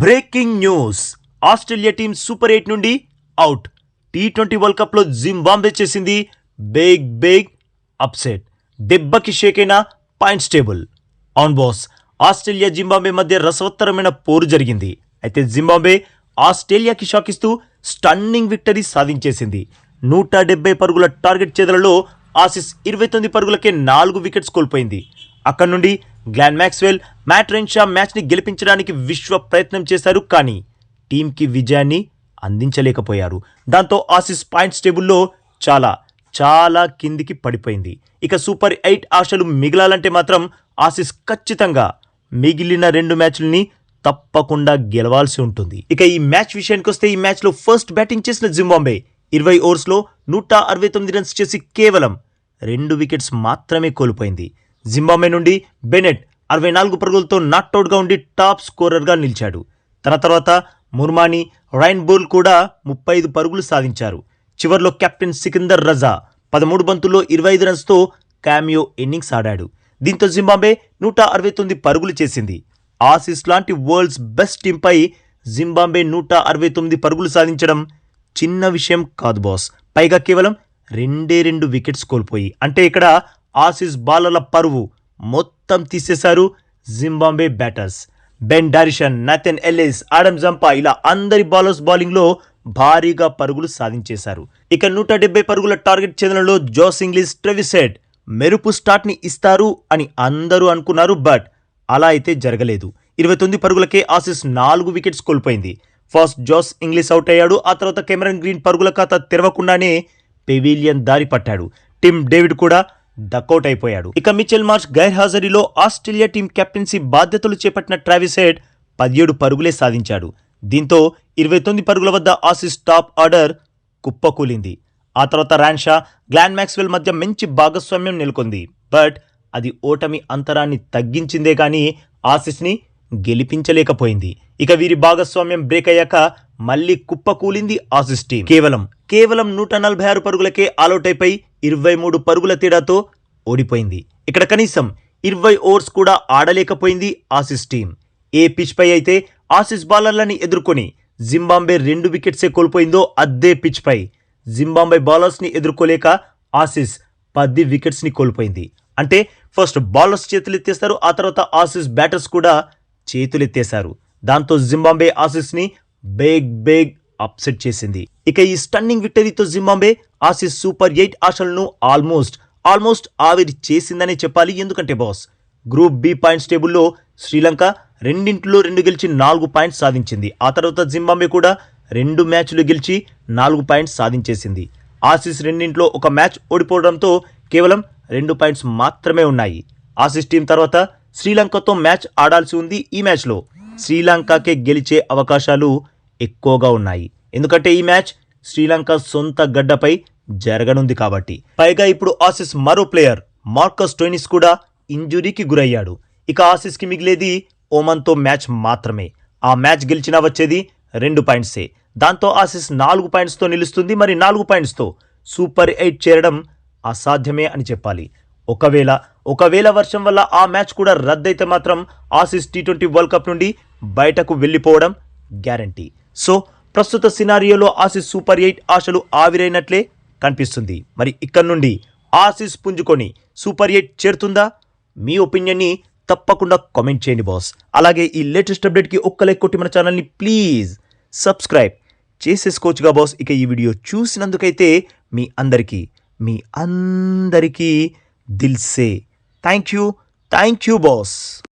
Breaking news, Australia team super 8 నుండి out. T20 world cup లో Zimbabwe చేసింది big upset. దెబ్బకి షేక్ అయిన points table. On boss, Australia Zimbabwe మధ్య రసవత్తరమైన పోరు జరిగింది. అయితే జింబాబ్వే ఆస్ట్రేలియాకి షాక్ ఇస్తూ స్టన్నింగ్ విక్టరీ సాధించేసింది. 170 పరుగుల టార్గెట్ చేదలలో ఆసీస్ 29 పరుగులకే 4 వికెట్స్ కోల్పోయింది. అక్కడి నుండి గ్లాన్ మ్యాక్స్వెల్, మ్యాట్ రెన్షా మ్యాచ్ని గెలిపించడానికి విశ్వ ప్రయత్నం చేశారు, కానీ టీంకి విజయాన్ని అందించలేకపోయారు. దాంతో ఆసీస్ పాయింట్స్ టేబుల్లో చాలా కిందికి పడిపోయింది. ఇక సూపర్ 8 ఆశలు మిగలాలంటే మాత్రం ఆసీస్ ఖచ్చితంగా మిగిలిన 2 మ్యాచ్లని తప్పకుండా గెలవాల్సి ఉంటుంది. ఇక ఈ మ్యాచ్ విషయానికి వస్తే, ఈ మ్యాచ్లో ఫస్ట్ బ్యాటింగ్ చేసిన జింబాబ్వే 20 ఓవర్స్లో 169 రన్స్ చేసి కేవలం 2 వికెట్స్ మాత్రమే కోల్పోయింది. జింబాబ్వే నుండి బెనెట్ 64 పరుగులతో నాట్అవుట్గా ఉండి టాప్ స్కోరర్గా నిలిచాడు. తన తర్వాత ముర్మానీ, రైన్ బోల్ కూడా 35 పరుగులు సాధించారు. చివర్లో కెప్టెన్ సికిందర్ రజా 13 బంతుల్లో 25 రన్స్తో క్యామియో ఇన్నింగ్స్ ఆడాడు. దీంతో జింబాబ్వే 169 పరుగులు చేసింది. ఆసీస్ లాంటి వరల్డ్స్ బెస్ట్ టీంపై జింబాబ్వే 169 పరుగులు సాధించడం చిన్న విషయం కాదు బాస్. పైగా కేవలం 2 వికెట్స్ కోల్పోయి. అంటే ఇక్కడ ఆసీస్ బాలర్ల పరువు మొత్తం తీసేశారు Zimbabwe batters. Ben Dwarshuis, Nathan Ellis, Adam Zampa ఇలా అందరి బౌలర్స్ బౌలింగ్లో భారీగా పరుగులు సాధించేశారు. ఇక 170 పరుగుల టార్గెట్ చేదనలో జోస్ ఇంగ్లీష్, ట్రెవిస్ హెడ్ మెరుపు స్టార్ట్ని ఇస్తారు అని అందరూ అనుకున్నారు. బట్ అలా అయితే జరగలేదు. 29 పరుగులకే ఆసీస్ 4 వికెట్స్ కోల్పోయింది. ఫస్ట్ జోస్ ఇంగ్లీష్ అవుట్ అయ్యాడు. ఆ తర్వాత కెమెరన్ గ్రీన్ పరుగుల ఖాతా తెరవకుండానే పెవిలియన్ దారి పట్టాడు. టిమ్ డేవిడ్ కూడా డకౌట్ అయిపోయాడు. ఇక మిచెల్ మార్ష్ గైర్హాజరీలో ఆస్ట్రేలియా టీం కెప్టెన్సీ బాధ్యతలు చేపట్టిన ట్రావిస్ హెడ్ 17 పరుగులే సాధించాడు. దీంతో 29 పరుగుల వద్ద ఆసీస్ టాప్ ఆర్డర్ కుప్పకూలింది. ఆ తర్వాత రాన్షా, గ్లాన్ మ్యాక్స్వెల్ మధ్య మంచి భాగస్వామ్యం నెలకొంది. బట్ అది ఓటమి అంతరాన్ని తగ్గించిందే కానీ ఆసీస్ని గెలిపించలేకపోయింది. ఇక వీరి భాగస్వామ్యం బ్రేక్ అయ్యాక మళ్లీ కుప్పకూలింది ఆసీస్ టీం. కేవలం 146 పరుగులకే ఆల్అౌట్ అయిపోయి 23 పరుగుల తేడాతో ఓడిపోయింది. ఇక్కడ కనీసం 20 ఓవర్స్ కూడా ఆడలేకపోయింది ఆసీస్ టీం. ఏ పిచ్ పై అయితే ఆసీస్ బౌలర్లని ఎదుర్కొని జింబాబ్వే 2 వికెట్సే కోల్పోయిందో, అదే పిచ్ పై జింబాబ్వే బౌలర్స్ని ఎదుర్కోలేక ఆసీస్ 10 వికెట్స్ని కోల్పోయింది. అంటే ఫస్ట్ బౌలర్స్ చేతులెత్తేశారు, ఆ తర్వాత ఆసీస్ బ్యాటర్స్ కూడా చేతులెత్తేశారు. దాంతో జింబాబ్వే ఆసీస్ని బిగ్ అప్సెట్ చేసింది. ఇక ఈ స్టన్నింగ్ విక్టరీతో జింబాబ్వే ఆసీస్ సూపర్ 8 ఆశలను ఆల్మోస్ట్ ఆవిరి చేసిందనే చెప్పాలి. ఎందుకంటే బాస్, గ్రూప్ బి పాయింట్స్ టేబుల్లో శ్రీలంక 2 గెలిచి 4 పాయింట్స్ సాధించింది. ఆ తర్వాత జింబాబ్వే కూడా 2 మ్యాచ్లు గెలిచి 4 పాయింట్స్ సాధించేసింది. ఆసీస్ 2 ఒక మ్యాచ్ ఓడిపోవడంతో కేవలం 2 పాయింట్స్ మాత్రమే ఉన్నాయి. ఆసీస్ టీం తర్వాత శ్రీలంకతో మ్యాచ్ ఆడాల్సి ఉంది. ఈ మ్యాచ్లో శ్రీలంకకే గెలిచే అవకాశాలు ఎక్కువగా ఉన్నాయి. ఎందుకంటే ఈ మ్యాచ్ శ్రీలంక సొంత గడ్డపై జరగనుంది కాబట్టి. పైగా ఇప్పుడు ఆసీస్ మరో ప్లేయర్ మార్కస్ స్టోయినిస్ కూడా ఇంజురీకి గురయ్యాడు. ఇక ఆసీస్కి మిగిలేది ఓమన్తో మ్యాచ్ మాత్రమే. ఆ మ్యాచ్ గెలిచినా వచ్చేది 2 పాయింట్సే. దాంతో ఆసీస్ 4 పాయింట్స్తో నిలుస్తుంది. మరి 4 పాయింట్స్తో సూపర్ 8 చేరడం అసాధ్యమే అని చెప్పాలి. ఒకవేళ వర్షం వల్ల ఆ మ్యాచ్ కూడా రద్దయితే మాత్రం ఆసీస్ టీ20 వరల్డ్ కప్ నుండి బయటకు వెళ్ళిపోవడం గ్యారంటీ. సో ప్రస్తుత సినారియోలో ఆసీస్ సూపర్ 8 ఆశలు ఆవిరైనట్లే కనిపిస్తుంది. మరి ఇక్కడ నుండి ఆసీస్ పుంజుకొని సూపర్ 8 చేరుతుందా? మీ ఒపీనియన్ని తప్పకుండా కామెంట్ చేయండి బాస్. అలాగే ఈ లేటెస్ట్ అప్డేట్కి ఒక్క లైక్ కొట్టి మన ఛానల్ని ప్లీజ్ సబ్స్క్రైబ్ చేసేసుకోవచ్చుగా బాస్. ఇక ఈ వీడియో చూసినందుకైతే మీ అందరికీ దిల్ సే థ్యాంక్ యూ బాస్.